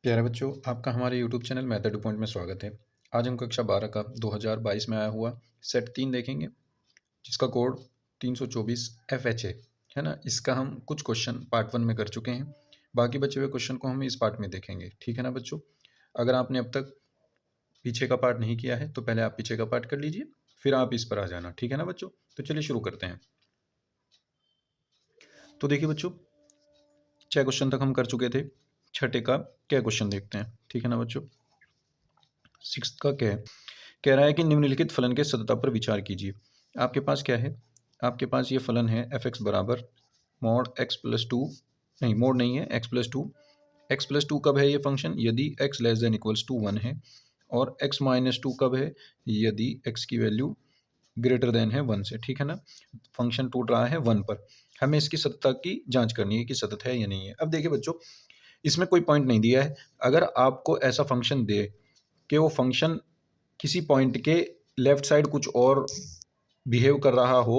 प्यारे बच्चों, आपका हमारे YouTube channel method two point में स्वागत है। आज हम कक्षा 12 का 2022 में आया हुआ सेट 3 देखेंगे, जिसका कोड 324 FH है ना। इसका हम कुछ क्वेश्चन पार्ट 1 में कर चुके हैं। बाकी बचे हुए क्वेश्चन को हम इस पार्ट में देखेंगे, ठीक है ना बच्चों। अगर आपने अब तक पीछे का पार्ट नहीं किया है तो पहले आप पीछे का पार्ट कर लीजिए, फिर आप इस पर आ जाना, ठीक है ना बच्चों। तो चलिए शुरू करते हैं। तो देखिए बच्चों, 6 क्वेश्चन तक हम कर चुके थे। छठे का क्या क्वेश्चन देखते हैं, ठीक है ना बच्चों। 6 का क्या है, कह रहा है कि निम्नलिखित फलन के सततता पर विचार कीजिए। आपके पास क्या है, आपके पास ये फलन है एफ एक्स बराबर मॉड एक्स प्लस टू, नहीं मोड नहीं है, x plus two. X plus two कब है ये फंक्शन, यदि x less than equals to 1 है। और एक्स माइनस टू कब है, यदि एक्स की वैल्यू ग्रेटर देन है 1 से, ठीक है ना। फंक्शन टूट रहा है 1 पर। हमें इसकी सततता की जांच करनी है कि सतत है या नहीं है। अब देखिए बच्चों, इसमें कोई पॉइंट नहीं दिया है। अगर आपको ऐसा फंक्शन दे कि वो फंक्शन किसी पॉइंट के लेफ्ट साइड कुछ और बिहेव कर रहा हो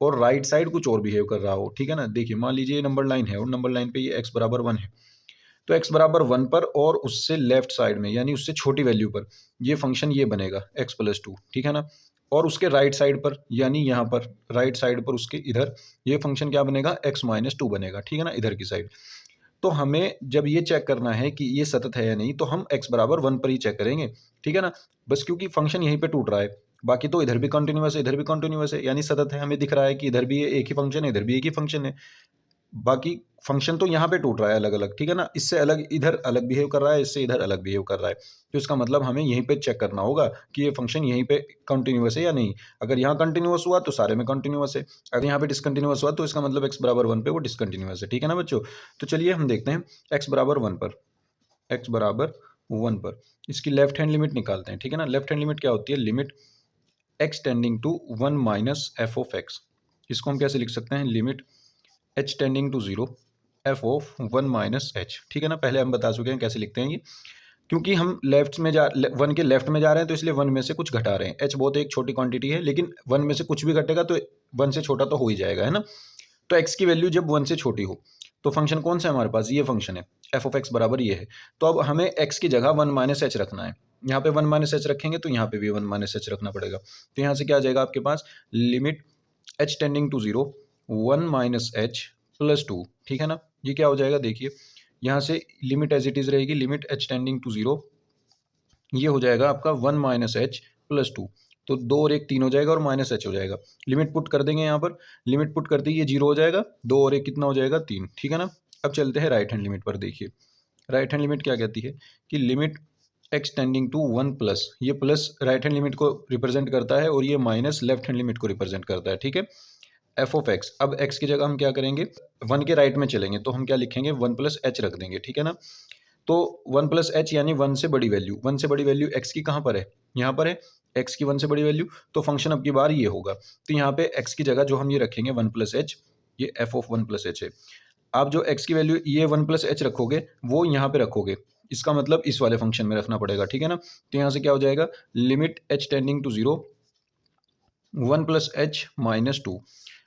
और राइट साइड कुछ और बिहेव कर रहा हो, ठीक है ना। देखिए मान लीजिए ये नंबर लाइन है और नंबर लाइन पे ये x बराबर 1 है, तो x बराबर 1 पर और उससे लेफ्ट साइड में यानी उससे छोटी वैल्यू पर ये फंक्शन ये बनेगा x प्लस टू, ठीक है ना। और उसके राइट साइड पर यानी यहाँ पर राइट साइड पर उसके इधर ये फंक्शन क्या बनेगा, x माइनस टू बनेगा, ठीक है ना, इधर की साइड। तो हमें जब ये चेक करना है कि ये सतत है या नहीं, तो हम x बराबर 1 पर ही चेक करेंगे, ठीक है ना। बस क्योंकि फंक्शन यहीं पे टूट रहा है, बाकी तो इधर भी कंटिन्यूअस है इधर भी कंटिन्यूअस है, यानी सतत है। हमें दिख रहा है कि इधर भी एक ही फंक्शन है इधर भी एक ही फंक्शन है, बाकी फंक्शन तो यहाँ पे टूट रहा है अलग अलग, ठीक है ना। इससे अलग इधर अलग बिहेव कर रहा है, इससे इधर अलग बिहेव कर रहा है। तो इसका मतलब हमें यहीं पे चेक करना होगा कि ये फंक्शन यहीं पे कंटिन्यूअस है या नहीं। अगर यहाँ कंटिन्यूअस हुआ तो सारे में कंटिन्यूअस है, अगर यहाँ पे डिसकंटिन्यूअस हुआ तो इसका मतलब एक्स बराबर 1 पे वो डिसकंटिन्यूअस है, ठीक है ना बच्चों। तो चलिए हम देखते हैं एक्स बराबर 1 पर, एक्स बराबर 1 पर इसकी लेफ्ट हैंड लिमिट निकालते हैं, ठीक है ना। लेफ्ट हैंड लिमिट क्या होती है, limit x tending to 1 minus f of x. इसको हम कैसे लिख सकते हैं, limit h tending to zero f of 1 minus h, ठीक है ना। पहले हम बता चुके हैं कैसे लिखते हैं ये, क्योंकि हम लेफ्ट में जा 1 के लेफ्ट में जा रहे हैं तो इसलिए 1 में से कुछ घटा रहे हैं। एच बहुत एक छोटी क्वांटिटी है, लेकिन 1 में से कुछ भी घटेगा तो 1 से छोटा तो हो ही जाएगा, है ना। तो एक्स की वैल्यू जब 1 से छोटी हो तो फंक्शन कौन सा है हमारे पास, ये फंक्शन है एफ ऑफ एक्स बराबर ये है। तो अब हमें एक्स की जगह 1 माइनस एच रखना है। यहाँ पे 1 माइनस एच रखेंगे तो यहाँ पे भी 1 माइनस एच रखना पड़ेगा। तो यहाँ से क्या आ जाएगा आपके पास, limit h tending to zero 1 minus h plus two, ठीक है ना। ये क्या हो जाएगा, देखिए यहाँ से लिमिट एज इट इज रहेगी, limit h tending to zero, ये हो जाएगा आपका 1 माइनस एच प्लस टू। तो 2 और 1 3 हो जाएगा और माइनस एच हो जाएगा। लिमिट पुट कर देंगे यहाँ पर, लिमिट पुट करते ही ये 0 हो जाएगा, 2 और 1 कितना हो जाएगा 3, ठीक है ना। अब चलते हैं राइट हैंड लिमिट पर। देखिए राइट हैंड लिमिट क्या कहती है कि limit x tending to 1 plus, ये प्लस राइट हैंड लिमिट को रिप्रेजेंट करता है और ये माइनस लेफ्ट हैंड लिमिट को रिप्रेजेंट करता है, ठीक है। एफ ऑफ एक्स, अब एक्स की जगह हम क्या करेंगे, 1 के राइट में चलेंगे तो हम क्या लिखेंगे, 1 प्लस एच रख देंगे, ठीक है ना। तो 1 प्लस एच यानी 1 से बड़ी वैल्यू, 1 से बड़ी वैल्यू एक्स की कहाँ पर है, यहाँ पर है, एक्स की 1 से बड़ी वैल्यू। तो फंक्शन अब की बार ये होगा, तो यहाँ पे एक्स की जगह जो हम ये रखेंगे 1 प्लस एच, ये एफ ऑफ 1 प्लस एच है। आप जो एक्स की वैल्यू ये 1 प्लस एच रखोगे वो यहाँ पे रखोगे, इसका मतलब इस वाले फंक्शन में रखना पड़ेगा, ठीक है ना। तो यहाँ से क्या हो जाएगा, limit h tending to zero 1 plus h minus two.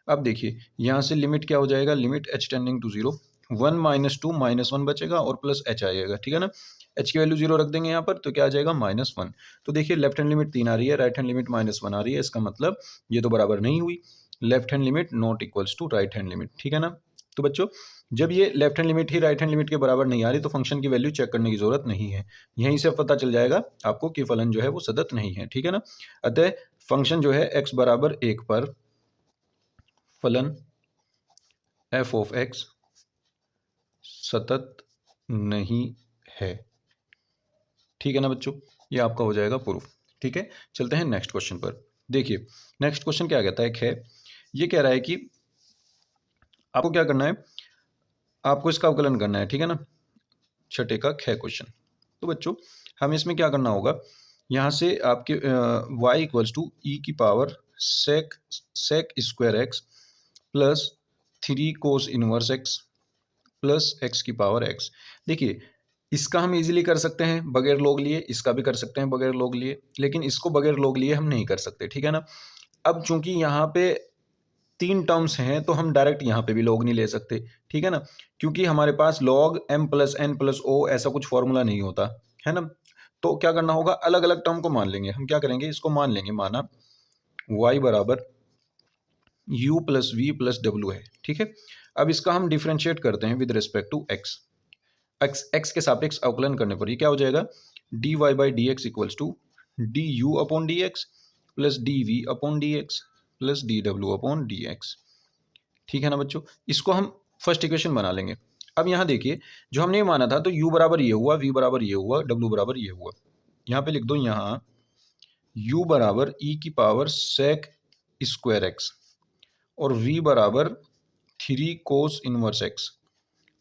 अब देखिए यहाँ से लिमिट क्या हो जाएगा, limit h tending to zero 1 minus two minus 1 बचेगा और प्लस एच आएगा, ठीक है ना। एच की वैल्यू 0 रख देंगे यहाँ पर तो क्या आ जाएगा, -1। तो देखिए लेफ्ट हैंड लिमिट 3 आ रही है, राइट हैंड लिमिट -1 आ रही है, इसका मतलब ये तो बराबर नहीं हुई। Left hand limit not equals to right hand limit, ठीक है ना। तो बच्चों जब ये लेफ्ट हैंड लिमिट ही राइट हैंड लिमिट के बराबर नहीं आ रही तो फंक्शन की वैल्यू चेक करने की जरूरत नहीं है, यहीं से पता चल जाएगा आपको कि फलन जो है वो सतत नहीं है, ठीक है ना। अतः फंक्शन जो है x बराबर 1 पर फलन एफ ऑफ एक्स सतत नहीं है, ठीक है ना बच्चों। ये आपका हो जाएगा प्रूफ, ठीक है। चलते हैं नेक्स्ट क्वेश्चन पर। देखिए नेक्स्ट क्वेश्चन क्या कहता है, एक है ये कह रहा है कि आपको क्या करना है, आपको इसका अवकलन करना है, ठीक है ना। छठे का ख क्वेश्चन। तो बच्चों हमें इसमें क्या करना होगा, यहाँ से आपके y इक्वल्स टू ई की power sec square x plus 3 cos inverse x plus x की पावर एक्स। देखिए इसका हम इजीली कर सकते हैं बगैर लॉग लिए, इसका भी कर सकते हैं बगैर लॉग लिए, लेकिन इसको बगैर लॉग लिए हम नहीं कर सकते, ठीक है ना। अब चूंकि यहाँ पे तीन टर्म्स हैं तो हम डायरेक्ट यहाँ पे भी लॉग नहीं ले सकते, ठीक है ना, क्योंकि हमारे पास log m plus n plus o ऐसा कुछ फॉर्मूला नहीं होता है ना। तो क्या करना होगा, अलग अलग टर्म को मान लेंगे। हम क्या करेंगे, इसको मान लेंगे, माना y बराबर u प्लस वी प्लस डब्ल्यू है, ठीक है। अब इसका हम डिफ्रेंशिएट करते हैं with respect to x। x के सापेक्ष अवकलन करने पर ये क्या हो जाएगा, dy by d x equals to d u upon d x plus d v upon d x plus d डब्ल्यू अपॉन डी एक्स, ठीक है ना बच्चों। इसको हम फर्स्ट इक्वेशन बना लेंगे। अब यहाँ देखिए, जो हमने ये माना था तो u बराबर ये हुआ, v बराबर ये हुआ, w बराबर ये हुआ। यहाँ पे लिख दो, यहाँ u बराबर e की पावर sec स्क्वायर x और v बराबर 3 कोस इनवर्स x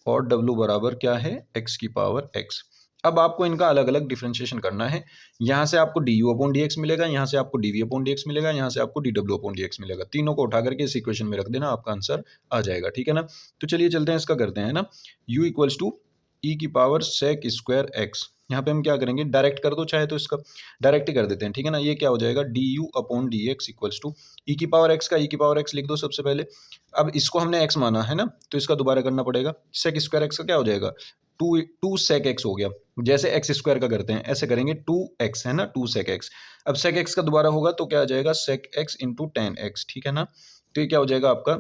और w बराबर क्या है, x की पावर x। अब आपको इनका अलग अलग डिफरेंशिएशन करना है। यहाँ से आपको d u upon d x मिलेगा, यहाँ से आपको d v upon d x मिलेगा, यहाँ से आपको डी डब्ल्यू अपॉन डी एक्स मिलेगा। तीनों को उठा करके इस इक्वेशन में रख देना, आपका आंसर आ जाएगा, ठीक है ना। तो चलिए चलते हैं, इसका करते हैं ना, u इक्वल्स टू ई की पावर सेक स्क्वायर एक्स। यहाँ पे हम क्या करेंगे, डायरेक्ट कर दो चाहे तो, इसका डायरेक्ट ही कर देते हैं, ठीक है ना। ये क्या हो जाएगा, d u upon d x equals to e की पावर एक्स का ई की पावर एक्स लिख दो सबसे पहले। अब इसको हमने x माना है ना, तो इसका दोबारा करना पड़ेगा। सेक स्क्वायर एक्स का क्या हो जाएगा, टू सेक एक्स हो गया। जैसे एक्स स्क्वायर का करते हैं ऐसे करेंगे, 2x है ना, 2 सेक एक्स। अब सेक एक्स का दोबारा होगा तो क्या आ जाएगा, sec x into tan x, ठीक है ना। तो ये क्या हो जाएगा आपका,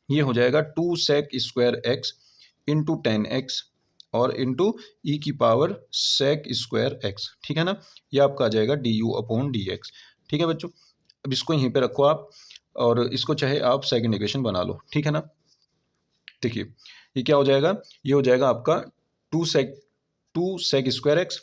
ये हो जाएगा 2 sec square x into tan x और इंटू ई की पावर सेक स्क्वायर एक्स, ठीक है ना। ये आपका आ जाएगा d u upon d x, ठीक है बच्चों। अब इसको यहीं पे रखो आप, और इसको चाहे आप सेकंड इक्वेशन बना लो, ठीक है ना। देखिए ये क्या हो जाएगा, ये हो जाएगा आपका 2 सेक स्क्वायर एक्स,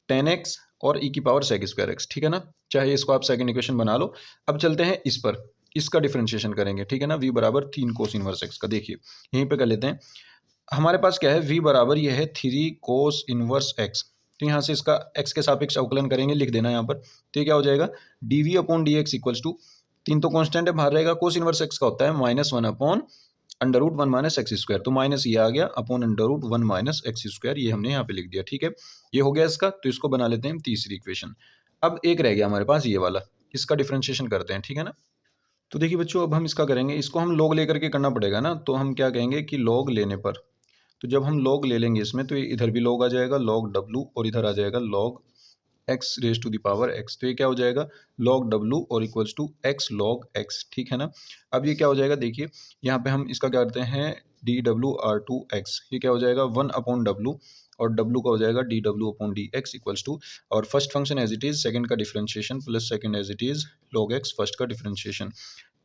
10x और e की पावर सेक स्क्वायर एक्स, ठीक है ना। चाहे इसको आप सेकंड इक्वेशन बना लो। अब चलते हैं इस पर, इसका डिफरेंशिएशन करेंगे, ठीक है ना। v बराबर 3 कोस इनवर्स एक्स का, देखिए यहीं पे कर लेते हैं। हमारे पास क्या है, v बराबर ये है 3 कोस इनवर्स एक्स। तो यहाँ से इसका x के सापेक्ष अवकलन करेंगे, लिख देना यहाँ पर। तो ये क्या हो जाएगा, d v upon d x equals to, 3 तो कॉन्स्टेंट है, बाहर रहेगा, कोस इनवर्स एक्स का होता है -1 upon under root 1 minus x square, तो माइनस ये आ गया upon under root 1 minus x square, ये हमने यहाँ पे लिख दिया, ठीक है। ये हो गया इसका, तो इसको बना लेते हैं हम तीसरी इक्वेशन। अब एक रह गया हमारे पास ये वाला, इसका डिफरेंशिएशन करते हैं, ठीक है ना। तो देखिए बच्चों, अब हम इसका करेंगे, इसको हम लॉग लेकर के करना पड़ेगा ना। तो हम क्या कहेंगे कि लॉग लेने पर, तो जब हम लॉग ले लेंगे इसमें, तो इधर भी लॉग आ जाएगा लॉग डब्लू, और इधर आ जाएगा log x raise to the power x. तो ये क्या हो जाएगा, लॉग डब्लू और equals to x log x, ठीक है ना। अब ये क्या हो जाएगा, देखिए यहाँ पे हम इसका क्या करते हैं, डी डब्ल्यू आर टू एक्स, ये क्या हो जाएगा 1 अपॉन डब्लू, और डब्लू का हो जाएगा डी डब्ल्यू upon d x equals to, और first function as it is, second का differentiation plus second as it is log x first का डिफरेंशिएशन।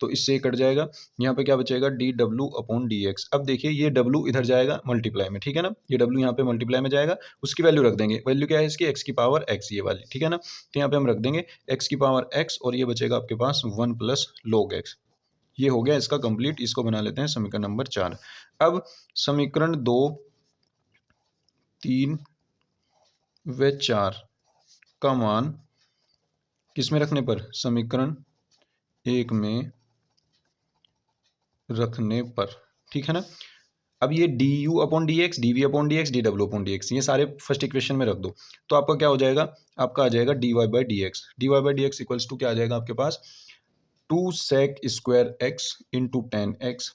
तो इससे ये कट जाएगा, यहाँ पे क्या बचेगा, डी डब्ल्यू अपॉन डी एक्स। अब देखिए ये डब्ल्यू इधर जाएगा मल्टीप्लाई में, ठीक है ना, ये डब्ल्यू यहाँ पे मल्टीप्लाई में जाएगा, उसकी वैल्यू रख देंगे। वैल्यू क्या है इसकी, एक्स की पावर एक्स, ये वाली, ठीक है ना। तो यहाँ पे हम रख देंगे एक्स की पावर एक्स, और ये बचेगा आपके पास 1 प्लस लॉग एक्स। ये हो गया इसका कंप्लीट। इसको बना लेते हैं समीकरण नंबर 4। अब समीकरण 2, 3 व 4 का मान किस में रखने पर, समीकरण 1 में रखने पर, ठीक है ना। अब ये d u upon d x, d v upon d x, d डब्ल्यू अपॉन डी एक्स, ये सारे फर्स्ट इक्वेशन में रख दो। तो आपका क्या हो जाएगा, आपका आ जाएगा d y by d x. D y by d x equals to क्या आ जाएगा आपके पास, 2 sec square x into tan x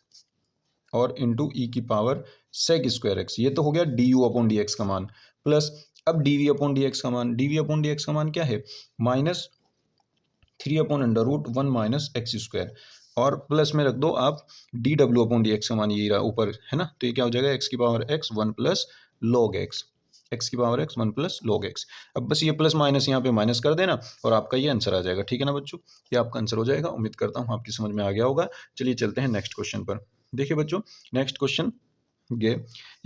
और इंटू ई की पावर सेक स्क्वायर एक्स। ये तो हो गया d u upon d x का मान, प्लस अब d v upon d x का मान। D v upon d x का मान क्या है, -3 upon under root 1 minus x square, और प्लस में रख दो आप डी डब्ल्यू अपॉन डी एक्स का मान, ये रहा ऊपर है ना। तो ये क्या हो जाएगा, एक्स की power x 1 plus log x, x की power x 1 plus log x. अब बस ये प्लस माइनस यहाँ पे माइनस कर देना, और आपका ये आंसर आ जाएगा, ठीक है ना बच्चों। ये आपका आंसर हो जाएगा। उम्मीद करता हूँ आपकी समझ में आ गया होगा। चलिए चलते हैं नेक्स्ट क्वेश्चन पर। देखिए बच्चों, नेक्स्ट क्वेश्चन ये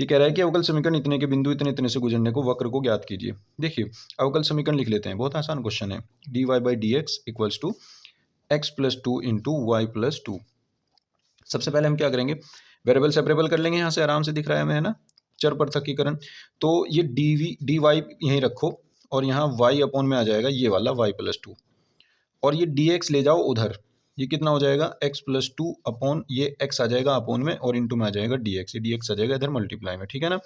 कह रहा है कि अवकल समीकरण इतने के बिंदु इतने इतने से गुजरने को वक्र को ज्ञात कीजिए। देखिए अवकल समीकरण लिख लेते हैं, बहुत आसान क्वेश्चन है। D y by d x equals to x plus 2 into y plus 2। सबसे पहले हम क्या करेंगे, वेरिएबल सेपरेबल कर लेंगे। यहाँ से आराम से दिख रहा है हमें, है ना, चर पृथकीकरण। तो ये डी वी डी वाई यहीं रखो, और यहाँ वाई अपॉन में आ जाएगा ये वाला वाई प्लस 2, और ये डी एक्स ले जाओ उधर, ये कितना हो जाएगा, एक्स प्लस 2 अपॉन ये एक्स आ जाएगा अपॉन में, और इंटू में आ जाएगा डी एक्स, ये डी एक्स आ जाएगा इधर मल्टीप्लाई में, ठीक है ना।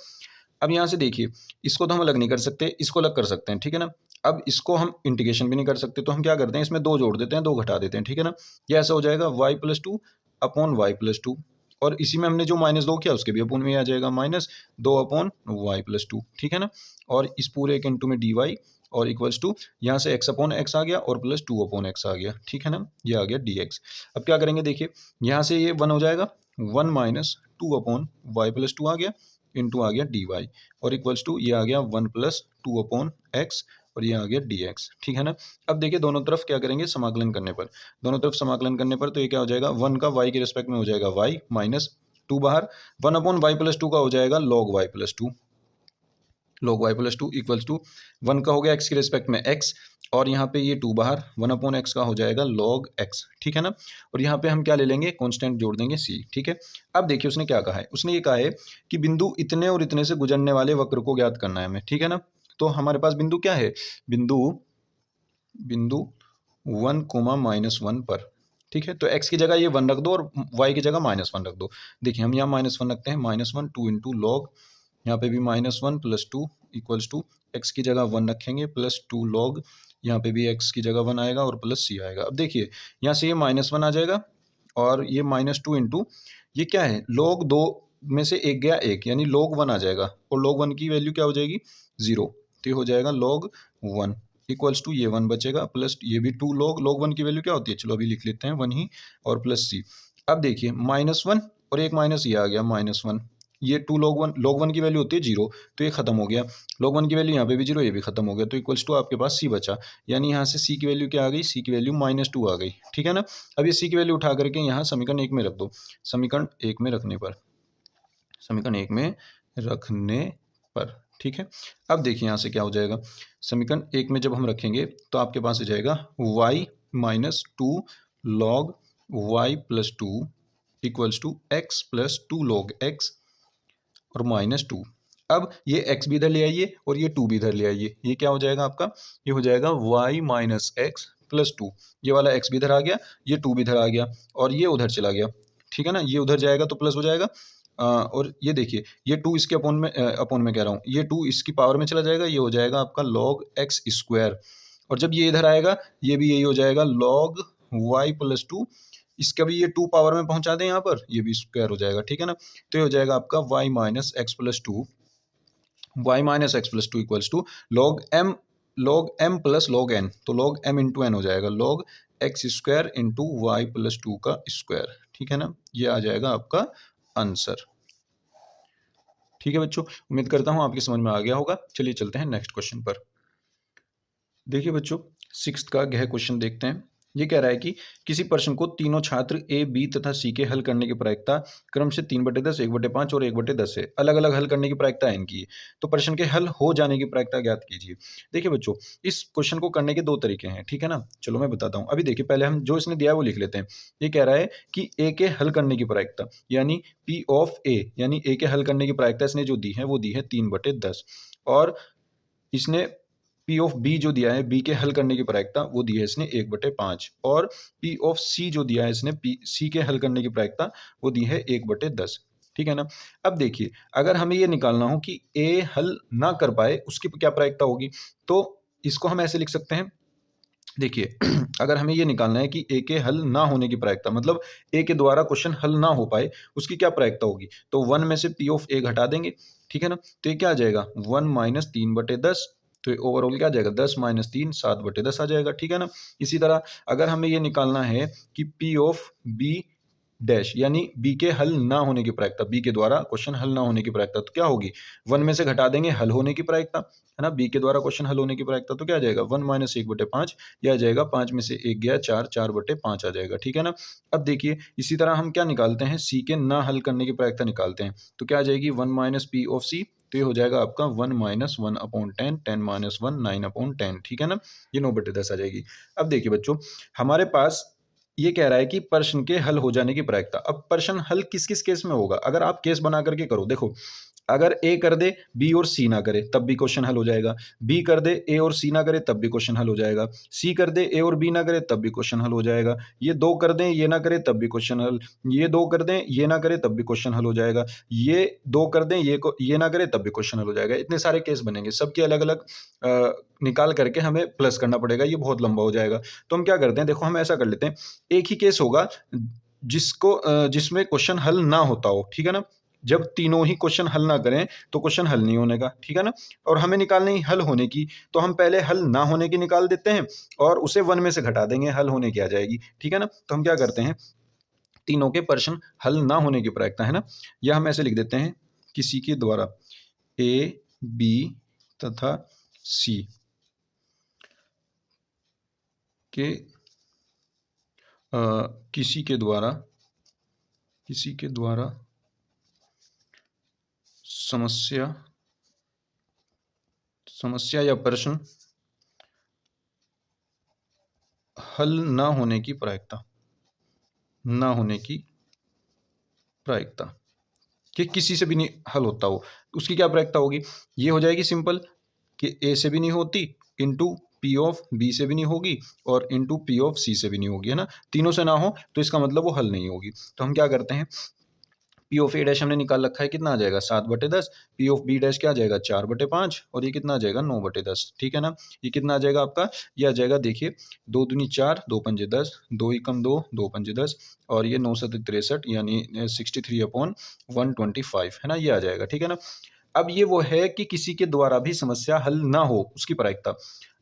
अब यहाँ से देखिए, इसको तो हम अलग नहीं कर सकते, इसको अलग कर सकते हैं, ठीक है ना। अब इसको हम इंटीग्रेशन भी नहीं कर सकते, तो हम क्या करते हैं, इसमें 2 जोड़ देते हैं, 2 घटा देते हैं, ठीक है ना। ये ऐसा हो जाएगा y plus 2 upon y plus two, और इसी में हमने जो -2 किया उसके भी अपोन में आ जाएगा, -2 अपॉन वाई प्लस टू, ठीक है ना। और इस पूरे के इंटू में डी वाई और इक्वल्स टू यहाँ से x अपॉन एक्स आ गया और प्लस 2 अपॉन एक्स आ गया, ठीक है ना। ये आ गया dx। अब क्या करेंगे देखिए, यहाँ से ये 1 हो जाएगा, 1 minus 2 upon y plus two आ गया, इंटू आ गया डी वाई और इक्वल्स टू ये आ गया 1 प्लस 2 अपॉन एक्स और ये आ गया dx, ठीक है ना। अब देखिए दोनों तरफ क्या करेंगे, समाकलन करने पर, दोनों तरफ समाकलन करने पर तो ये क्या हो जाएगा, 1 का y के रिस्पेक्ट में हो जाएगा y माइनस 2 बाहर, 1 अपॉन वाई प्लस टू का हो जाएगा log y plus two, log y plus two equals to 1 का हो गया x के रिस्पेक्ट में x, और यहाँ पे ये 2 बाहर, 1 अपॉन एक्स का हो जाएगा log x, ठीक है ना। और यहाँ पे हम क्या ले लेंगे, कांस्टेंट जोड़ देंगे c, ठीक है। अब देखिए उसने क्या कहा है, उसने ये कहा है कि बिंदु इतने और इतने से गुजरने वाले वक्र को ज्ञात करना है हमें, ठीक है ना। तो हमारे पास बिंदु क्या है, बिंदु 1, -1 पर, ठीक है। तो x की जगह ये 1 रख दो और y की जगह -1 रख दो। देखिए हम यहाँ -1 रखते हैं, -1 2 इंटू लॉग, यहाँ पे भी -1 प्लस 2 इक्वल्स टू एक्स की जगह 1 रखेंगे प्लस 2 लॉग, यहाँ पे भी x की जगह 1 आएगा और प्लस c आएगा। अब देखिए यहाँ से ये -1 आ जाएगा और ये -2 इंटू ये क्या है, log 2 में से एक गया एक, यानी log 1 आ जाएगा और log 1 की वैल्यू क्या हो जाएगी 0, तो ये हो जाएगा log 1 इक्वल्स टू ये 1 बचेगा प्लस ये भी 2 log 1 की वैल्यू क्या होती है, चलो अभी लिख लेते हैं 1 ही, और प्लस c। अब देखिए -1 और एक माइनस ये आ गया -1, ये 2 log 1 की वैल्यू होती है 0, तो ये खत्म हो गया, log 1 की वैल्यू यहाँ पे भी 0, ये भी खत्म हो गया, तो इक्वल्स टू आपके पास c बचा, यानी यहाँ से c की वैल्यू क्या आ गई, c की वैल्यू -2 आ गई, ठीक है ना। अब ये c की वैल्यू उठा करके यहाँ समीकरण 1 में रख दो, समीकरण 1 में रखने पर, समीकरण 1 में रखने पर, ठीक है। अब देखिए यहाँ से क्या हो जाएगा, समीकरण 1 में जब हम रखेंगे तो आपके पास हो जाएगा y minus 2 log y plus 2 equals to x plus 2 log x और -2। अब ये x भी इधर ले आइए और ये 2 भी इधर ले आइए, ये क्या हो जाएगा आपका, ये हो जाएगा y माइनस एक्स प्लस 2, ये वाला x भी इधर आ गया, ये 2 भी इधर आ गया और ये उधर चला गया, ठीक है ना। ये उधर जाएगा तो प्लस हो जाएगा, और ये देखिए ये 2 इसके अपोन में कह रहा हूँ, ये 2 इसकी पावर में चला जाएगा, ये हो जाएगा आपका log x स्क्वायर, और जब ये इधर आएगा ये भी यही हो जाएगा log y प्लस 2, इसका भी ये 2 पावर में पहुंचा दें यहाँ पर, ये भी स्क्वायर हो जाएगा, ठीक है ना। तो ये हो जाएगा आपका y minus x plus 2, y minus x plus 2 equals to log m plus log n, तो log m इंटू एन हो जाएगा, log x square into y plus 2 का स्क्वायर, ठीक है ना। ये आ जाएगा आपका आंसर, ठीक है बच्चों। उम्मीद करता हूँ आपकी समझ में आ गया होगा। चलिए चलते हैं नेक्स्ट क्वेश्चन पर। देखिए बच्चों 6th का गह क्वेश्चन देखते हैं। ये कह रहा है कि किसी प्रश्न को तीनों छात्र ए, बी तथा सी के हल करने की प्रायिकता क्रम से 3/10, 1/5 और 1/10 है, अलग अलग हल करने की प्रायिकता है इनकी। तो प्रश्न के हल हो जाने की प्रायिकता ज्ञात कीजिए। देखिए बच्चों इस क्वेश्चन को करने के 2 तरीके हैं, ठीक है ना। चलो मैं बताता हूँ। अभी देखिए पहले हम जो इसने दिया है वो लिख लेते हैं। ये कह रहा है कि ए के हल करने की प्रायिकता यानी पी ऑफ ए, यानी ए के हल करने की प्रायिकता इसने जो दी है वो दी है 3/10, और इसने पी ऑफ बी जो दिया है, बी के हल करने की प्रायिकता वो दी है इसने 1/5, और पी ऑफ सी जो दिया है इसने सी के हल करने की प्रायिकता वो दी है 1/10, ठीक है ना। अब देखिए अगर हमें ये निकालना हो कि ए हल ना कर पाए उसकी क्या प्रायिकता होगी, तो इसको हम ऐसे लिख सकते हैं। देखिए अगर हमें ये निकालना है कि ए के हल ना होने की प्रायिकता, मतलब ए के द्वारा क्वेश्चन हल ना हो पाए उसकी क्या प्रायिकता होगी, तो 1 में से पी ऑफ ए घटा देंगे, ठीक है ना। तो ये क्या आ जाएगा 1 माइनस 3/10, तो ओवरऑल क्या आ जाएगा 10 माइनस 3 7/10 आ जाएगा, ठीक है ना। इसी तरह अगर हमें ये निकालना है कि पी ऑफ बी डैश यानी बी के हल ना होने की प्रायिकता, बी के द्वारा क्वेश्चन हल ना होने की प्रायिकता, तो क्या होगी 1 में से घटा देंगे हल होने की प्रायिकता, है ना। बी के द्वारा क्वेश्चन हल होने की प्रायिकता तो क्या आ जाएगा 1 माइनस 1/5, यह आ जाएगा 5 में से 1 गया 4, 4/5 आ जाएगा, ठीक है ना। अब देखिए इसी तरह हम क्या निकालते हैं, सी के ना हल करने की प्रायिकता निकालते हैं, तो क्या आ जाएगी 1 माइनस पी ऑफ सी, तो ये हो जाएगा आपका 1 माइनस 1/10, 10 माइनस 1 9/10, ठीक है ना। ये 9/10 आ जाएगी। अब देखिए बच्चों हमारे पास ये कह रहा है कि प्रश्न के हल हो जाने की प्रायिकता। अब प्रश्न हल किस किस केस में होगा, अगर आप केस बना करके करो, देखो अगर ए कर दे बी और सी ना करे तब भी क्वेश्चन हल हो जाएगा, बी कर दे ए और सी ना करे तब भी क्वेश्चन हल हो जाएगा, सी कर दे ए और बी ना करे तब भी क्वेश्चन हल हो जाएगा, ये 2 कर दें ये ना करे तब भी क्वेश्चन हल, ये 2 कर दें ये ना करे तब भी क्वेश्चन हल हो जाएगा, ये 2 कर दें ये ना करे तब भी क्वेश्चन हल हो जाएगा। इतने सारे केस बनेंगे, सबके अलग अलग निकाल करके हमें प्लस करना पड़ेगा, ये बहुत लंबा हो जाएगा। तो हम क्या करते हैं, देखो हम ऐसा कर लेते हैं, एक ही केस होगा जिसमें क्वेश्चन हल ना होता हो, ठीक है ना। जब तीनों ही क्वेश्चन हल ना करें तो क्वेश्चन हल नहीं होने का, ठीक है ना। और हमें निकालनी है हल होने की, तो हम पहले हल ना होने की निकाल देते हैं और उसे 1 में से घटा देंगे, हल होने की आ जाएगी, ठीक है ना। तो हम क्या करते हैं, तीनों के प्रश्न हल ना होने की प्रायिकता है ना, या हम ऐसे लिख देते हैं, किसी के द्वारा ए, बी तथा सी के किसी के द्वारा समस्या या प्रश्न हल ना होने की प्रायिकता कि किसी से भी नहीं हल होता हो, उसकी क्या प्रायिकता होगी, ये हो जाएगी सिंपल कि ए से भी नहीं होती, इंटू पी ऑफ बी से भी नहीं होगी, और इंटू पी ऑफ सी से भी नहीं होगी, है ना। तीनों से ना हो तो इसका मतलब वो हल नहीं होगी। तो हम क्या करते हैं, पी ऑफ ए डैश हमने निकाल रखा है, कितना आ जाएगा 7/10, पी ऑफ बी डैश क्या आ जाएगा 4/5, और ये कितना आ जाएगा 9/10, ठीक है ना। ये कितना आ जाएगा आपका, ये आ जाएगा देखिए 2 दूनी 4, 2 पंजे 10, 2 एकम 2, 2 पंजे 10, और ये 9 सत्ते 63 यानी 63/125 है ना, ये आ जाएगा, ठीक है ना। अब ये वो है कि किसी के द्वारा भी समस्या हल ना हो उसकी प्रायिकता।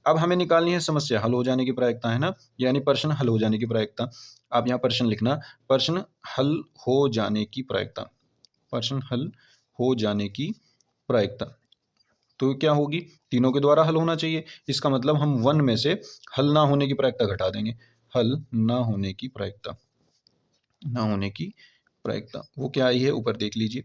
अब हमें निकालनी है समस्या हल हो जाने की प्रायिकता, है ना, यानी प्रश्न हल हो जाने की प्रायिकता। आप यहाँ प्रश्न लिखना, प्रश्न हल हो जाने की प्रायिकता, प्रश्न हल हो जाने की प्रायिकता। तो क्या होगी, तीनों के द्वारा हल होना चाहिए, इसका मतलब हम 1 में से हल ना होने की प्रायिकता घटा देंगे। हल ना होने की प्रायिकता, वो क्या आई है ऊपर देख लीजिए,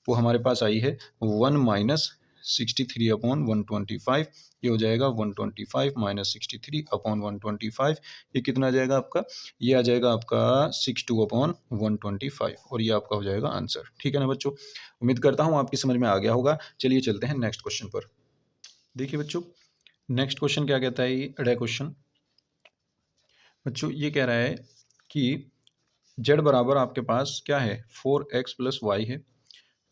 वो हमारे पास आई है 1 माइनस 63/125, ये हो जाएगा 125 माइनस 63/125, ये कितना आ जाएगा आपका, ये आ जाएगा आपका 62/125, और ये आपका हो जाएगा आंसर, ठीक है ना बच्चों। उम्मीद करता हूँ आपकी समझ में आ गया होगा। चलिए चलते हैं नेक्स्ट क्वेश्चन पर। देखिए बच्चों, नेक्स्ट क्वेश्चन क्या कहता है, ये अड़ा क्वेश्चन बच्चों, ये कह रहा है कि z बराबर आपके पास क्या है 4x + y है,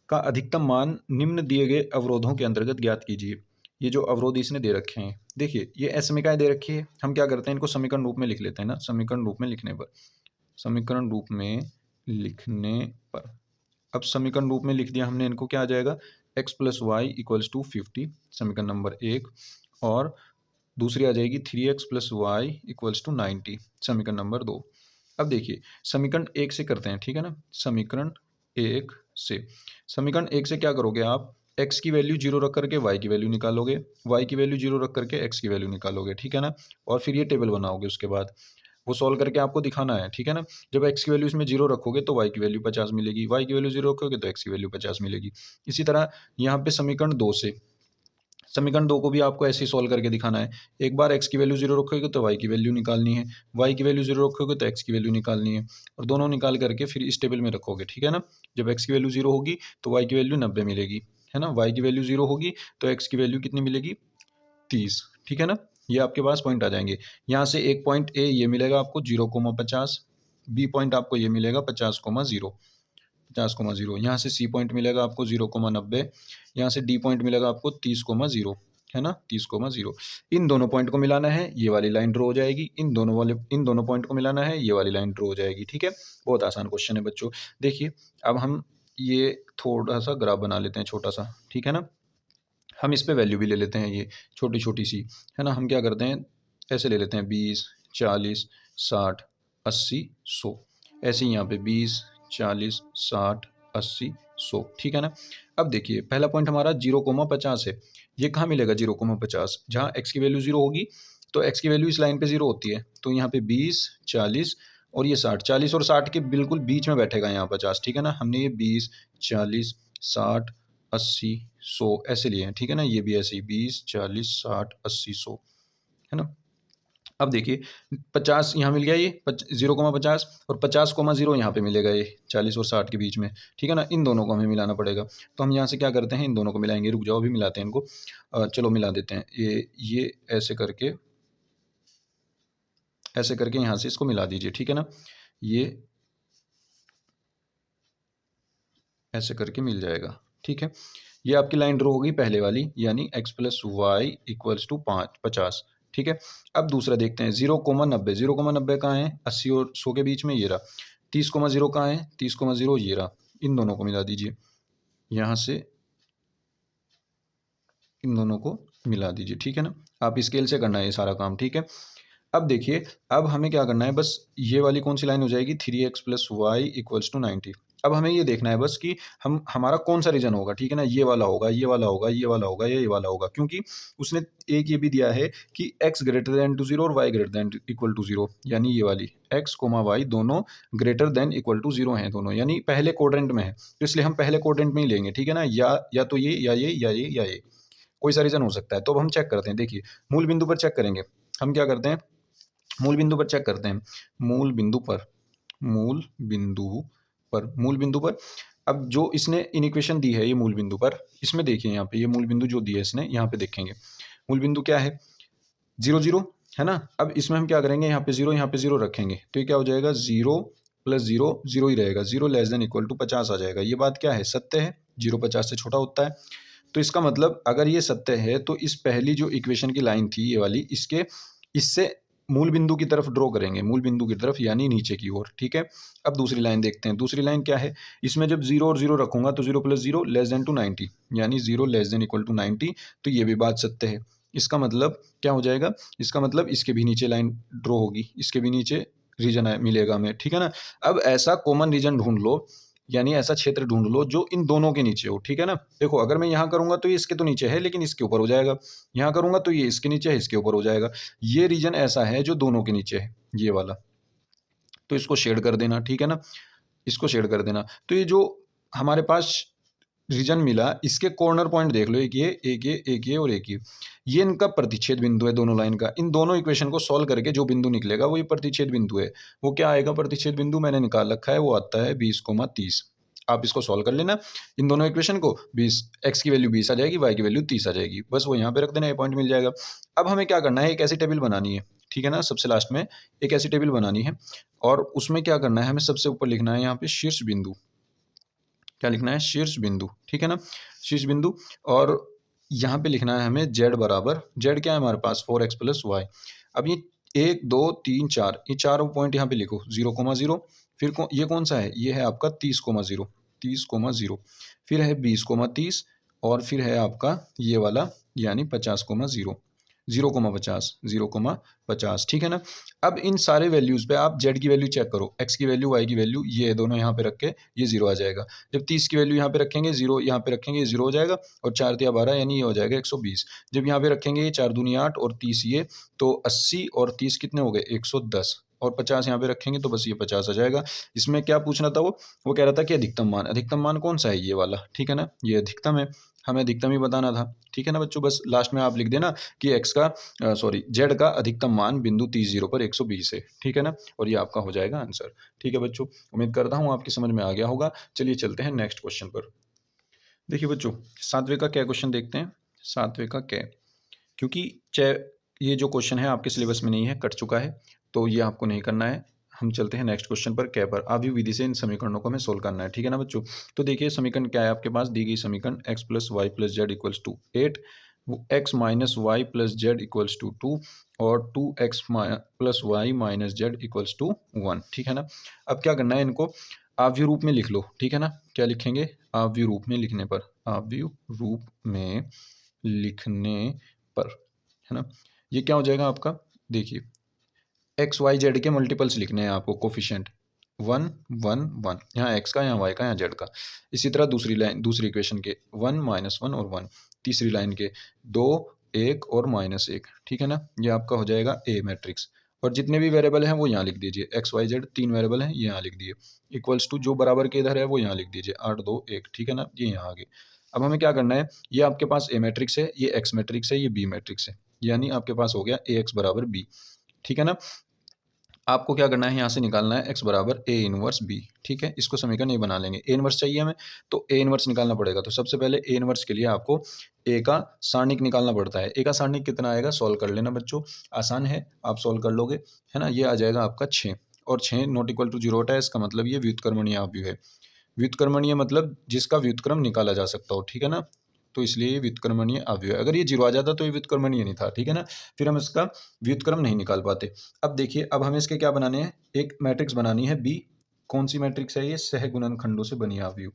का अधिकतम मान निम्न दिए गए अवरोधों के अंतर्गत ज्ञात कीजिए। ये जो अवरोध इसने दे रखे हैं, देखिए ये असमीकाएं दे रखी है, हम क्या करते हैं इनको समीकरण रूप में लिख लेते हैं ना, समीकरण रूप में लिखने पर अब समीकरण रूप में लिख दिया हमने इनको, क्या आ जाएगा x + y = 50, समीकरण नंबर 1, और दूसरी आ जाएगी 3x + y = 90, समीकरण नंबर 2। अब देखिए समीकरण 1 से करते हैं, ठीक है ना। समीकरण 1 से क्या करोगे आप, x की वैल्यू 0 रख करके y की वैल्यू निकालोगे, y की वैल्यू 0 रख करके x की वैल्यू निकालोगे, ठीक है ना। और फिर ये टेबल बनाओगे, उसके बाद वो सॉल्व करके आपको दिखाना है, ठीक है ना। जब x की वैल्यू इसमें 0 रखोगे तो y की वैल्यू 50 मिलेगी, y की वैल्यू 0 रखोगे तो x की वैल्यू 50 मिलेगी। इसी तरह यहाँ पे समीकरण 2 को भी आपको ऐसे ही सॉल्व करके दिखाना है। एक बार x की वैल्यू 0 रखोगे तो y की वैल्यू निकालनी है, y की वैल्यू 0 रखोगे तो x की वैल्यू निकालनी है, और दोनों निकाल करके फिर इस टेबल में रखोगे, ठीक है ना। जब x की वैल्यू 0 होगी तो y की वैल्यू 90 मिलेगी, है ना। y की वैल्यू 0 होगी तो x की वैल्यू कितनी मिलेगी 30, ठीक है ना। ये आपके पास पॉइंट आ जाएंगे। यहाँ से एक पॉइंट ए ये मिलेगा आपको 0,50, बी पॉइंट आपको ये मिलेगा 50,0, 50,0, यहाँ से सी पॉइंट मिलेगा आपको 0,90, यहाँ से डी पॉइंट मिलेगा आपको 30,0, है ना, 30,0। इन दोनों पॉइंट को मिलाना है, ये वाली लाइन ड्रॉ हो जाएगी, इन दोनों पॉइंट को मिलाना है, ये वाली लाइन ड्रॉ हो जाएगी, ठीक है। बहुत आसान क्वेश्चन है बच्चों। देखिए अब हम ये थोड़ा सा ग्राफ बना लेते हैं छोटा सा, ठीक है ना। हम इस पे वैल्यू भी ले लेते हैं, ये छोटी छोटी सी, है ना। हम क्या करते हैं ऐसे ले लेते हैं 20, 40, 60, 80, 100, ऐसे ही यहाँ पे 20, 40, 60, 80, 100, ठीक है ना। अब देखिए पहला पॉइंट हमारा 0,50 है, ये कहाँ मिलेगा 0,50, जहाँ x की वैल्यू 0 होगी तो x की वैल्यू इस लाइन पे 0 होती है, तो यहाँ पे 20, 40 और ये 60, 40 और 60 के बिल्कुल बीच में बैठेगा यहाँ 50, ठीक है ना। हमने ये 20, 40, 60, 80, 100 ऐसे लिए हैं, ठीक है ना। ये भी ऐसे ही 20, 40, 60, 80, 100, है ना। अब देखिए 50 यहाँ मिल गया, ये 0,50 और 50,0 यहाँ पे मिलेगा, ये 40 और 60 के बीच में, ठीक है ना। इन दोनों को हमें मिलाना पड़ेगा, तो हम यहाँ से क्या करते हैं इन दोनों को मिलाएंगे, रुक जाओ अभी मिलाते हैं इनको, चलो मिला देते हैं। ये ऐसे करके यहाँ से इसको मिला दीजिए, ठीक है ना। ये ऐसे करके मिल जाएगा, ठीक है। ये आपकी लाइन ड्रॉ होगी पहले वाली, यानी x + y = 50, ठीक है। अब दूसरा देखते हैं 0,90, 0,90 कहाँ है 80 और 100 के बीच में, ये रहा 30,0 कहाँ है, 30,0 ये रहा, इन दोनों को मिला दीजिए, यहाँ से इन दोनों को मिला दीजिए, ठीक है ना। आप स्केल से करना है ये सारा काम, ठीक है। अब देखिए, अब हमें क्या करना है, बस ये वाली कौन सी लाइन हो जाएगी, 3x + y = 90। अब हमें ये देखना है बस कि हम हमारा कौन सा रीजन होगा, ठीक है ना। ये वाला होगा, ये वाला होगा, ये वाला होगा, ये वाला होगा, क्योंकि उसने एक ये भी दिया है कि x > 0 और y > 0, यानी ये वाली x, y दोनों > 0 हैं दोनों, यानी पहले क्वाड्रेंट में है, तो इसलिए हम पहले क्वाड्रेंट में ही लेंगे, ठीक है ना। या तो ये या ये या ये या ये, कोई सा रीजन हो सकता है। तो अब हम चेक करते हैं, देखिए मूल बिंदु पर चेक करेंगे। हम क्या करते हैं, मूल बिंदु पर चेक करते हैं, मूल बिंदु पर, मूल बिंदु मूल बिंदु पर। अब जो इसने इनिक्वेशन दी है ये मूल बिंदु पर, इसमें देखिए यहाँ पे ये मूल बिंदु जो दिया है इसने, यहाँ पे देखेंगे मूल बिंदु क्या है, 0 0 है ना। अब इसमें हम क्या करेंगे, यहाँ पे 0, यहाँ पे 0 रखेंगे, तो ये क्या हो जाएगा, 0 + 0 0 ही रहेगा, 0 <= 50 आ जाएगा। ये बात क्या है, सत्य है, 0 50 से छोटा होता है। तो इसका मतलब अगर ये सत्य है तो इस पहली जो इक्वेशन की लाइन थी ये वाली, इसके इससे मूल बिंदु की तरफ ड्रॉ करेंगे, मूल बिंदु की तरफ यानी नीचे की ओर, ठीक है। अब दूसरी लाइन देखते हैं, दूसरी लाइन क्या है, इसमें जब 0 और 0 रखूंगा तो 0 + 0 <= 90, यानी 0 <= 90, तो ये भी बात सत्य है। इसका मतलब क्या हो जाएगा, इसका मतलब इसके भी नीचे लाइन ड्रॉ होगी, इसके भी नीचे रीजन मिलेगा हमें, ठीक है ना। अब ऐसा कॉमन रीजन ढूंढ लो, यानी ऐसा क्षेत्र ढूंढ लो जो इन दोनों के नीचे हो, ठीक है ना। देखो अगर मैं यहाँ करूंगा तो ये इसके तो नीचे है लेकिन इसके ऊपर हो जाएगा, यहाँ करूंगा तो ये इसके नीचे है इसके ऊपर हो जाएगा। ये रीजन ऐसा है जो दोनों के नीचे है, ये वाला, तो इसको शेड कर देना, ठीक है ना, इसको शेड कर देना। तो ये जो हमारे पास रीजन मिला, इसके कॉर्नर पॉइंट देख लो, एक ये एक ये एक ये और एक ये इनका प्रतिच्छेद बिंदु है दोनों लाइन का। इन दोनों इक्वेशन को सॉल्व करके जो बिंदु निकलेगा वो ये प्रतिच्छेद बिंदु है। वो क्या आएगा, प्रतिच्छेद बिंदु मैंने निकाल रखा है, वो आता है 20,30। आप इसको सॉल्व कर लेना, इन दोनों इक्वेशन को, 20 x की वैल्यू 20 आ जाएगी, y की वैल्यू 30 आ जाएगी, बस वो यहाँ पे रख देना, ये पॉइंट मिल जाएगा। अब हमें क्या करना है, एक ऐसी टेबल बनानी है, ठीक है ना, सबसे लास्ट में एक ऐसी टेबल बनानी है और उसमें क्या करना है, हमें सबसे ऊपर लिखना है यहाँ पे शीर्ष बिंदु। क्या लिखना है, शीर्ष बिंदु, ठीक है ना, शीर्ष बिंदु। और यहाँ पे लिखना है हमें z बराबर, z क्या है हमारे पास, 4x + y। अब ये 1 2 3 4, ये चारों पॉइंट यहाँ पे लिखो, 0,0, फिर ये कौन सा है, ये है आपका 30,0, 30,0, फिर है 20,30 और फिर है आपका ये वाला यानी 50,0, 0,50, 0,50, ठीक है ना। अब इन सारे वैल्यूज पे आप z की वैल्यू चेक करो, x की वैल्यू, y की वैल्यू, ये दोनों यहाँ पे रख के ये 0 आ जाएगा। जब 30 की वैल्यू यहाँ पे रखेंगे, 0 यहाँ पे रखेंगे, ये 0 हो जाएगा, और 4 × 12 यानी ये हो जाएगा 120। जब यहाँ पे रखेंगे ये 4 दूनी 8 और 30 ये, तो 80 और 30 कितने हो गए, 110, और 50 यहाँ पे रखेंगे तो बस ये 50 आ जाएगा। इसमें क्या पूछना था, वो कह रहा था कि अधिकतम मान कौन सा है, ये वाला, ठीक है ना, ये अधिकतम है, हमें अधिकतम ही बताना था, ठीक है ना बच्चों। बस लास्ट में आप लिख देना कि z का अधिकतम मान बिंदु 30 पर 120 है, ठीक है ना, और ये आपका हो जाएगा आंसर। ठीक है बच्चों, उम्मीद करता हूँ आपकी समझ में आ गया होगा। चलिए चलते हैं नेक्स्ट क्वेश्चन पर। देखिए बच्चों, 7वें का क्या क्वेश्चन देखते हैं, 7वें का क्या, क्योंकि ये जो क्वेश्चन है आपके सिलेबस में नहीं है, कट चुका है, तो ये आपको नहीं करना है। हम चलते हैं नेक्स्ट क्वेश्चन पर, क्या पर आव्यूह विधि से इन समीकरणों को हमें सोल्व करना है, ठीक है ना बच्चों। तो देखिए समीकरण क्या है आपके पास, दी गई समीकरण x + y + z = 8, x - y + z = 2 और 2x + y - z = 1, ठीक है ना। अब क्या करना है, इनको आव्यूह रूप में लिख लो, ठीक है ना। क्या लिखेंगे, आव्यूह रूप में लिखने पर, आव्यूह रूप में लिखने पर, है ना, ये क्या हो जाएगा आपका, देखिए एक्स वाई जेड के मल्टीपल्स लिखने हैं आपको, कोफिशिएंट 1 1 1, यहाँ एक्स का, यहाँ वाई का, यहाँ जेड का। इसी तरह दूसरी लाइन, दूसरी इक्वेशन के 1 -1 और 1, तीसरी लाइन के 2 1 और -1, ठीक है ना। ये आपका हो जाएगा ए मैट्रिक्स, और जितने भी वेरिएबल हैं वो यहाँ लिख दीजिए, एक्स वाई जेड 3 वेरिएबल हैं, ये यहाँ लिख दिए, इक्वल्स टू जो बराबर के इधर है वो यहाँ लिख दीजिए, 8 2 1, ठीक है ना, ये यहाँ आ गए। अब हमें क्या करना है, ये आपके पास ए मैट्रिक्स है, ये एक्स मैट्रिक्स है, ये बी मैट्रिक्स है, यानी आपके पास हो गया ए एक्स बराबर बी, ठीक है ना। आपको क्या करना है, यहाँ से निकालना है x बराबर A इनवर्स B, ठीक है। इसको समीकरण ये बना लेंगे, A इनवर्स चाहिए हमें तो A इनवर्स निकालना पड़ेगा। तो सबसे पहले A इनवर्स के लिए आपको A का सारणिक निकालना पड़ता है। A का सारणिक कितना आएगा, सॉल्व कर लेना बच्चों, आसान है, आप सॉल्व कर लोगे, है ना। ये आ जाएगा आपका 6, और 6 ≠ 0 होता है, इसका मतलब ये व्युत्क्रमणीय आव्यूह है। व्युत्क्रमणीय मतलब जिसका व्युत्क्रम निकाला जा सकता हो, ठीक है ना, तो इसलिए ये व्युत्क्रमणीय आव्यूह है। अगर ये 0 आ जाता तो ये व्युत्क्रमणीय नहीं था, ठीक है ना, फिर हम इसका व्युत्क्रम नहीं निकाल पाते। अब देखिए, अब हमें इसके क्या बनाने हैं, एक मैट्रिक्स बनानी है बी, कौन सी मैट्रिक्स है ये? सहगुणनखंडों से बनी आव्यूह।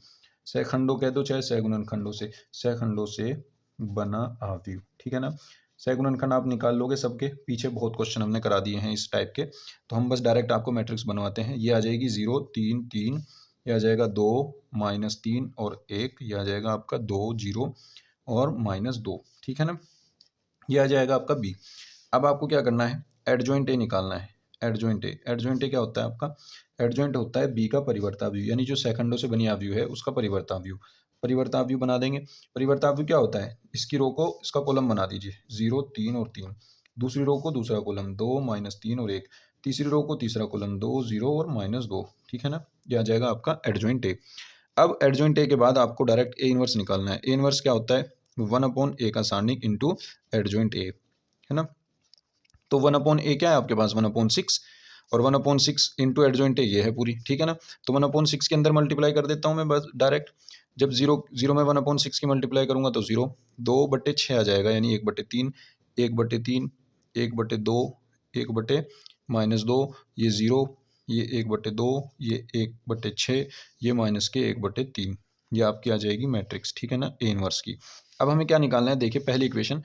सहखंडों कह दो चाहे सहगुणनखंडों से, सहखंडों से बना आव्यूह, ठीक है ना। सहगुणनखंड आप निकाल लोगे सबके, पीछे बहुत क्वेश्चन हमने करा दिए हैं इस टाइप के, तो हम बस डायरेक्ट आपको मैट्रिक्स बनवाते हैं। ये आ जाएगी 0 3 3, ये आ जाएगा 2 -3 और 1, ये आ जाएगा आपका 2 0 और -2, ठीक है ना। ये आ जाएगा आपका बी। अब आपको क्या करना है? एडजॉइंट ए निकालना है। एडजॉइंट ए, एडजॉइंट ए क्या होता है आपका? एडजॉइंट होता है बी का परिवर्ताव्यूह, यानी जो सेकंडों से बनी आव्यूह है उसका परिवर्ताव्यूह। परिवर्ताव्यूह बना देंगे। परिवर्ताव्यूह क्या होता है? इसकी रो को इसका कॉलम बना दीजिए, 0 3 और 3, दूसरी रो को दूसरा कॉलम 2 -3 और 1, तीसरी रो को तीसरा कॉलम 2 0 और -2, ठीक है ना। यह आ जाएगा आपका एडजॉइंट ए। अब एडजॉइंट ए के बाद आपको डायरेक्ट ए इनवर्स निकालना है। ए इनवर्स क्या होता है? 1/a का सारणिक इंटू एडजॉइंट ए, है ना। तो 1/a क्या है आपके पास? 1/6, और 1/6 इंटू एडजॉइंट ए ये है पूरी, ठीक है ना। तो 1/6 के अंदर मल्टीप्लाई कर देता हूँ मैं बस डायरेक्ट। जब 0 में 1/6 की मल्टीप्लाई करूंगा तो 0, 2/6 आ जाएगा, यानी 1/3, 1/3, 1/2, 1/-2, ये 0, ये 1/2, ये 1/6, ये माइनस के 1/3, ये आपकी आ जाएगी मैट्रिक्स, ठीक है ना, ए इनवर्स की। अब हमें क्या निकालना है? देखिए पहली इक्वेशन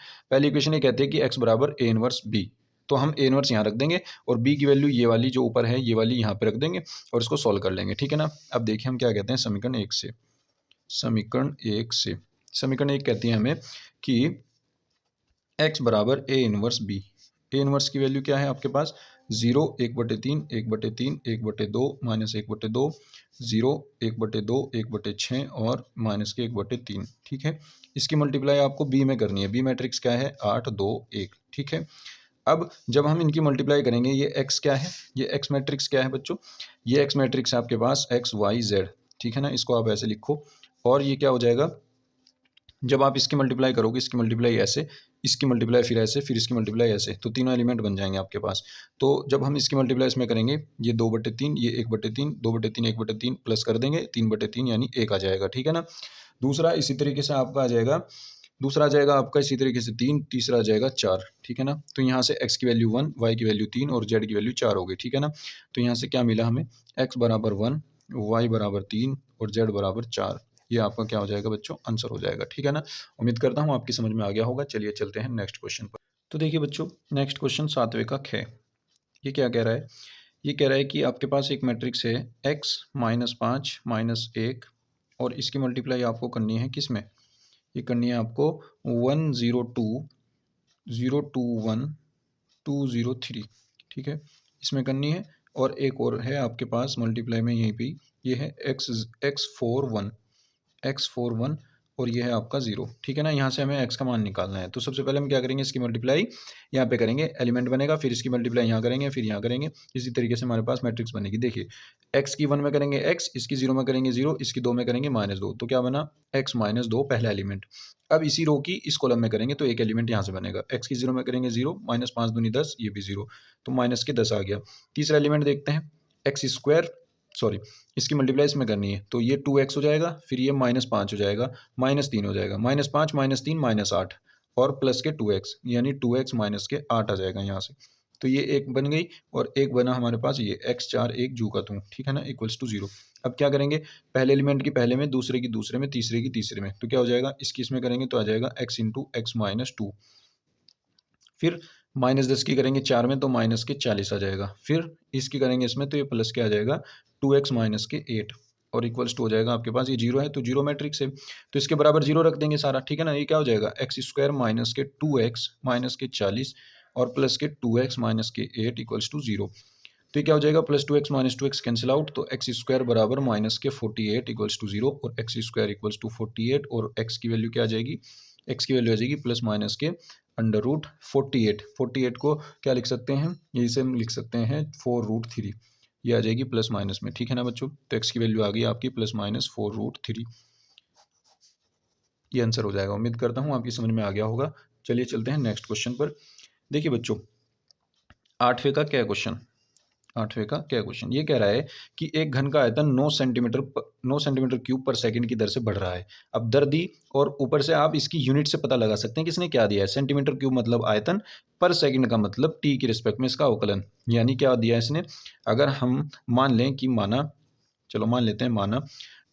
ये कहते हैं कि x बराबर ए इनवर्स बी, तो हम ए इनवर्स यहाँ रख देंगे और बी की वैल्यू ये वाली जो ऊपर है ये वाली यहाँ पे रख देंगे और इसको सॉल्व कर लेंगे, ठीक है ना। अब देखिए हम क्या कहते हैं समीकरण 1 से। समीकरण 1 कहती है हमें कि x बराबर A inverse B. A inverse की वैल्यू क्या है आपके पास? 0 1/3, 1/3, 1/2, -1/2, 0 1/2, 1/6 और माइनस के 1/3, ठीक है। इसकी मल्टीप्लाई आपको बी में करनी है। बी मैट्रिक्स क्या है? 8 2 1, ठीक है। अब जब हम इनकी मल्टीप्लाई करेंगे, ये x क्या है? ये x मैट्रिक्स क्या है बच्चों? ये x मैट्रिक्स है आपके पास x y z, ठीक है ना। इसको आप ऐसे लिखो, और ये क्या हो जाएगा? जब आप इसकी मल्टीप्लाई करोगे, इसकी मल्टीप्लाई ऐसे, इसकी मल्टीप्लाई फिर ऐसे, फिर इसकी मल्टीप्लाई ऐसे, तो तीनों एलिमेंट बन जाएंगे आपके पास। तो जब हम इसकी मल्टीप्लाई इसमें करेंगे, ये 2/3, ये 1/3, 2/3, 1/3 प्लस कर देंगे 3/3, यानी 1 आ जाएगा, ठीक है ना। दूसरा इसी तरीके से आपका आ जाएगा, दूसरा आ जाएगा आपका इसी तरीके से 3, तीसरा आ जाएगा 4, ठीक है ना। तो यहाँ से x की वैल्यू 1, y की वैल्यू 3 और z की वैल्यू 4 हो गई, ठीक है ना। तो यहाँ से क्या मिला हमें? x बराबर 1, y बराबर 3 और z बराबर 4। ये आपका क्या हो जाएगा बच्चों? आंसर हो जाएगा, ठीक है ना। उम्मीद करता हूँ आपकी समझ में आ गया होगा। चलिए चलते हैं नेक्स्ट क्वेश्चन पर। तो देखिए बच्चों, नेक्स्ट क्वेश्चन 7वें का ख। ये क्या कह रहा है? ये कह रहा है कि आपके पास एक मैट्रिक्स है x -5 -1, और इसकी मल्टीप्लाई आपको करनी है किस में? ये करनी है आपको 1 0 2 0 2 1 2 0 3, ठीक है, इसमें करनी है। और एक और है आपके पास मल्टीप्लाई में यहीं पे, ये है x 4 1 और ये है आपका 0, ठीक है ना। यहाँ से हमें x का मान निकालना है। तो सबसे पहले हम क्या करेंगे? इसकी मल्टीप्लाई यहाँ पे करेंगे, एलिमेंट बनेगा, फिर इसकी मल्टीप्लाई यहाँ करेंगे, फिर यहाँ करेंगे। इसी तरीके से हमारे पास मैट्रिक्स बनेगी। देखिए x की 1 में करेंगे x, इसकी 0 में करेंगे 0, इसकी 2 में करेंगे -2, तो क्या बना? x -2 पहला एलिमेंट। अब इसी रो की इस कॉलम में करेंगे तो एक एलिमेंट यहाँ से बनेगा। x की 0 में करेंगे 0, -5 दूनी 10, ये भी 0, तो माइनस के 10 आ गया। तीसरा एलिमेंट देखते हैं, इसकी मल्टीप्लाई इसमें करनी है, तो ये 2x हो जाएगा, फिर ये -5 हो जाएगा, -3 हो जाएगा, -5 -3 -8 और प्लस के 2x, यानी 2x माइनस के 8 आ जाएगा यहाँ से। तो ये एक बन गई और एक बना हमारे पास ये x 4 1 जू का तू, ठीक है ना, इक्वल्स टू 0। अब क्या करेंगे? पहले एलिमेंट की पहले में, दूसरे की दूसरे में, तीसरे की तीसरे में, तो क्या हो जाएगा? इसकी इसमें करेंगे तो आ जाएगा x इंटू x -2, फिर -10 की करेंगे 4 में तो माइनस के 40 आ जाएगा, फिर इसकी करेंगे इसमें तो ये प्लस के आ जाएगा 2x माइनस के 8 और इक्वल्स टू हो जाएगा आपके पास, ये 0 है तो 0 मैट्रिक्स है, तो इसके बराबर 0 रख देंगे सारा, ठीक है ना। ये क्या हो जाएगा? x² माइनस के 2x माइनस के 40 और प्लस के 2x माइनस के 8 इक्वल्स टू 0। तो ये क्या हो जाएगा? Plus 2x minus 2x cancel out, तो x² बराबर माइनस के 48 इक्वल्स टू 0 और x² इक्वल्स टू 48 और x की वैल्यू क्या आ जाएगी? x की वैल्यू आ जाएगी प्लस माइनस के √48। 48 को क्या लिख सकते हैं? यही से हम लिख सकते हैं 4√3, ये आ जाएगी प्लस माइनस में, ठीक है ना बच्चों। तो x की वैल्यू आ गई आपकी प्लस माइनस 4√3, ये आंसर हो जाएगा। उम्मीद करता हूँ आपकी समझ में आ गया होगा। चलिए चलते हैं नेक्स्ट क्वेश्चन पर। देखिए बच्चों, 8वें का क्या क्वेश्चन? 8वें का क्या क्वेश्चन? ये कह रहा है कि एक घन का आयतन 9 सेंटीमीटर क्यूब पर सेकंड की दर से बढ़ रहा है। अब दर दी और ऊपर से आप इसकी यूनिट से पता लगा सकते हैं कि इसने क्या दिया है। सेंटीमीटर क्यूब मतलब आयतन, पर सेकंड का मतलब टी की रिस्पेक्ट में इसका अवकलन, यानी क्या दिया है इसने? अगर हम मान लें कि माना चलो मान लेते हैं, माना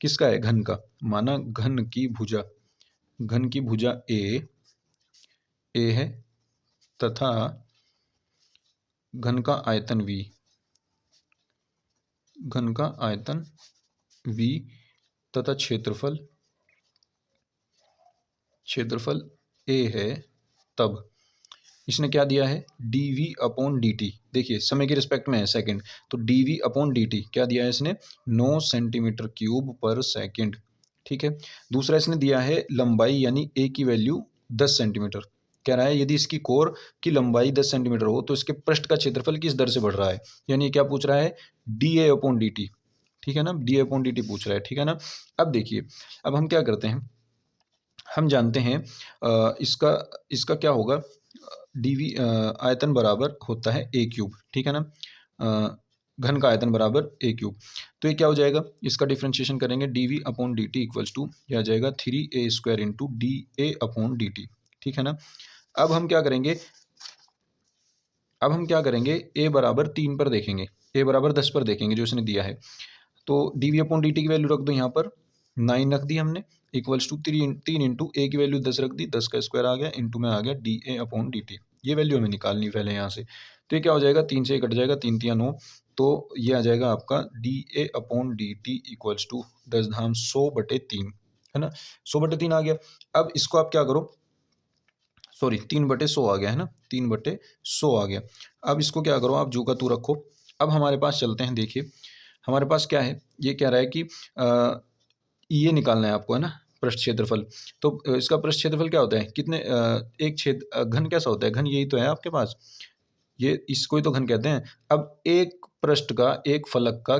किसका है, घन का, माना घन की भुजा ए है तथा घन का आयतन v तथा क्षेत्रफल a है, तब इसने क्या दिया है, dv/dt। देखिए समय के रिस्पेक्ट में है सेकंड, तो dv/dt क्या दिया है इसने, 9 सेंटीमीटर क्यूब पर सेकंड। ठीक है। दूसरा इसने दिया है लंबाई, यानी a की वैल्यू 10 सेंटीमीटर। कह रहा है यदि इसकी कोर की लंबाई 10 सेंटीमीटर हो तो इसके पृष्ठ का क्षेत्रफल किस दर से बढ़ रहा है, यानी क्या पूछ रहा है, dA/dt। ठीक है ना, dA/dt पूछ रहा है। ठीक है ना। अब देखिए, अब हम क्या करते हैं, हम जानते हैं इसका क्या होगा, dv आयतन बराबर होता है a क्यूब। ठीक है ना, घन का आयतन बराबर a क्यूब। तो ये क्या हो जाएगा, इसका डिफ्रेंशिएशन करेंगे, dv/dt इक्वल्स टू यह आ जाएगा 3a² इंटू dA/dt। ठीक है ना। अब हम क्या करेंगे, a बराबर 3 पर देखेंगे, a बराबर 10 पर देखेंगे जो इसने दिया है। तो dv/dt की वैल्यू रख दो यहाँ पर, 9 रख दी हमने, इक्वल्स टू 3 इंटू a की वैल्यू 10 रख दी, 10 का स्क्वायर आ गया, इंटू में आ गया dA/dt। ये वैल्यू हमें निकालनी पहले यहाँ से। तो ये क्या हो जाएगा, 3 से कट जाएगा, 3 3 9, तो ये आ जाएगा आपका dA/dt इक्वल्स टू 10 धाम 100/3, है ना, 100/3 आ गया। अब इसको आप क्या करो, सॉरी 3/100 आ गया, है ना, 3/100 आ गया। अब इसको क्या करो, आप जू का तू रखो। अब हमारे पास चलते हैं, देखिए हमारे पास क्या है, ये कह रहा है कि ये निकालना है आपको, है ना, पृष्ठ क्षेत्रफल। तो इसका पृष्ठ क्षेत्रफल क्या होता है, कितने एक घन कैसा होता है, घन यही तो है आपके पास, ये इसको ही तो घन कहते हैं। अब एक पृष्ठ का, एक फलक का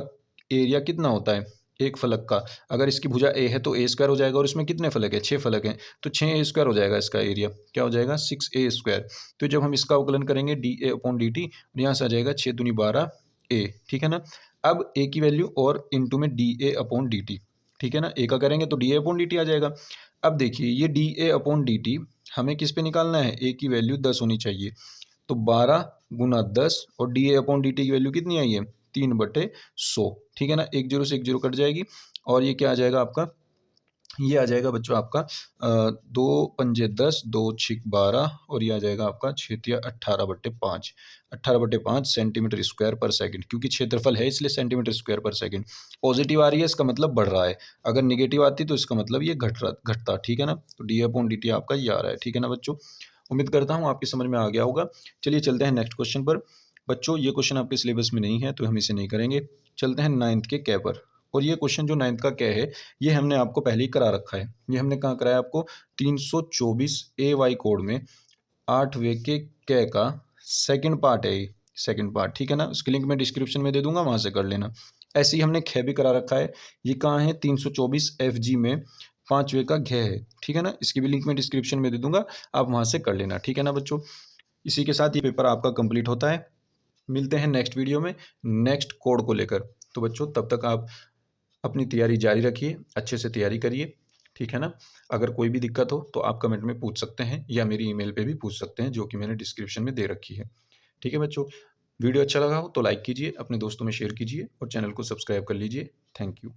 एरिया कितना होता है, एक फलक का, अगर इसकी भुजा ए है तो a² हो जाएगा, और इसमें कितने फलक है, 6 फलक हैं, तो 6a² हो जाएगा इसका एरिया, क्या हो जाएगा, 6a²। तो जब हम इसका अवकलन करेंगे dA/dt, यहाँ से आ जाएगा 6 दूनी 12 a। ठीक है ना। अब a की वैल्यू और इंटू में dA/dt। ठीक है ना, a का करेंगे तो dA/dt आ जाएगा। अब देखिए ये dA/dt हमें किस पे निकालना है, a की वैल्यू 10 होनी चाहिए, तो 12 गुना 10, और dA/dt की वैल्यू कितनी आई है, 3/100। ठीक है ना, 1 0 से 1 0 कट जाएगी, और ये क्या आ जाएगा आपका, ये आ जाएगा बच्चों आपका 2 पंजे 10, 2 6 12, और ये आ जाएगा आपका 6 तिया 18/5, 18/5 सेंटीमीटर स्क्वायर पर सेकंड, क्योंकि क्षेत्रफल है इसलिए सेंटीमीटर स्क्वायर पर सेकंड। पॉजिटिव आ रही है इसका मतलब बढ़ रहा है, अगर निगेटिव आती तो इसका मतलब ये घटता। ठीक है ना, तो dA/dt आपका ये आ रहा है। ठीक है ना बच्चों, उम्मीद करता हूँ आपकी समझ में आ गया होगा। चलिए चलते हैं नेक्स्ट क्वेश्चन पर। बच्चों ये क्वेश्चन आपके सिलेबस में नहीं है तो हम इसे नहीं करेंगे। चलते हैं 9th के कै पर, और ये क्वेश्चन जो 9th का कै है, ये हमने आपको पहले ही करा रखा है। ये हमने कहाँ कराया आपको, 324 AY कोड में 8वें के कै का सेकंड पार्ट है, सेकंड पार्ट। ठीक है ना, उसकी लिंक मैं डिस्क्रिप्शन में दे दूंगा, वहां से कर लेना। ऐसे ही हमने ख भी करा रखा है, ये कहाँ है, 324 FG में 5वें का घ है। ठीक है ना, इसकी भी लिंक मैं डिस्क्रिप्शन में दे दूंगा, आप वहां से कर लेना। ठीक है ना बच्चों, इसी के साथ ये पेपर आपका कंप्लीट होता है। मिलते हैं नेक्स्ट वीडियो में नेक्स्ट कोड को लेकर। तो बच्चों तब तक आप अपनी तैयारी जारी रखिए, अच्छे से तैयारी करिए। ठीक है ना, अगर कोई भी दिक्कत हो तो आप कमेंट में पूछ सकते हैं, या मेरी ईमेल पे भी पूछ सकते हैं, जो कि मैंने डिस्क्रिप्शन में दे रखी है। ठीक है बच्चों, वीडियो अच्छा लगा हो तो लाइक कीजिए, अपने दोस्तों में शेयर कीजिए, और चैनल को सब्सक्राइब कर लीजिए। Thank you.